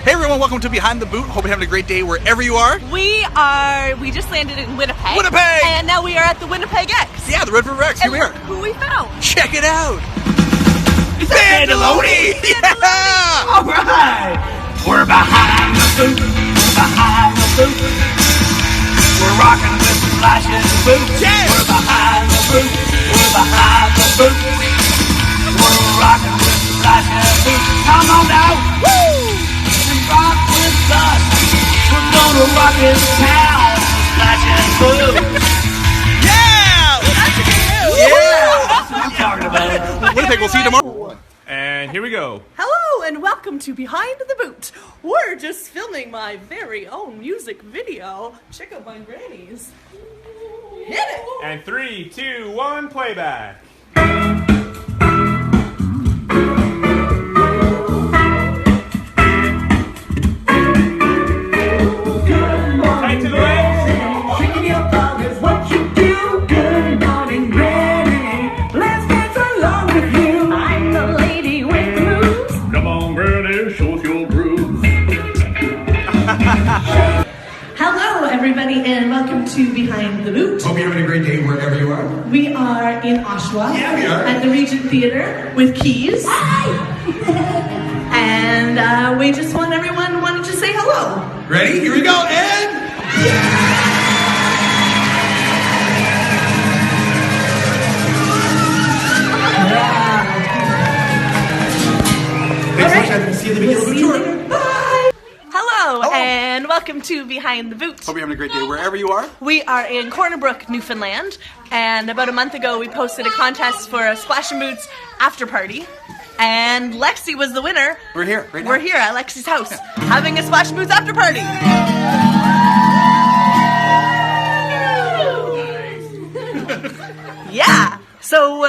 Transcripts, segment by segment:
Hey everyone, welcome to Behind the Boot. Hope you're having a great day wherever you are. We just landed in Winnipeg. Winnipeg! And now we are at the Winnipeg X. Yeah, the Red River X. Here we are. Who we found. Check it out. Bandaloni! Yeah! Alright! We're behind the boot, behind the boot. We're rocking with the flashing boots. Yeah! We're behind the boot, we're behind the boot. We're rocking with the flashing boots. Come on now! Woo! And rock with us. We're gonna rock this town with flashing boots. Yeah! That's a good news. Yeah! That's what I'm talking about. Winnipeg, we'll see you tomorrow. And here we go. Hello and welcome to Behind the Boot. We're just filming my very own music video. Check out my grannies. Hit it! And 3, 2, 1, playback. Tight to the legs. Shaking your bum is what you do. Good morning, Granny. Let's dance along with you. I'm the lady with the moves. Come on, Granny, show us your grooves. Hello, everybody, and welcome to Behind the Boot. Hope you're having a great day wherever you are. We are in Oshawa Yeah, we are. at the Regent Theatre with Keys. And we just want everyone wanted to say hello. Ready? Here we go, and... Thanks so much, guys. See you at the beginning of the See you tour. later. Bye. Hello and welcome to Behind the Boot. Hope you're having a great day wherever you are. We are in Corner Brook, Newfoundland, and about a month ago we posted a contest for a Splash and Boots after party, and Lexi was the winner. We're here, right now. We're here at Lexi's house having a Splash and Boots after party. Yeah. So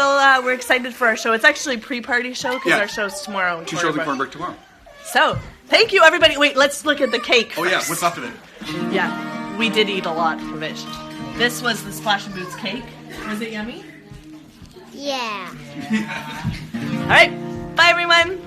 we're excited for our show. It's actually a pre-party show because Yeah. our show's tomorrow. In Two shows in Corner Corn Brook. Brook tomorrow. So thank you, everybody. Wait, let's look at the cake. Oh yeah, first. what's left of it? Yeah, we did eat a lot of it. This was the Splash and Boots cake. Was it yummy? Yeah. All right. Bye, everyone.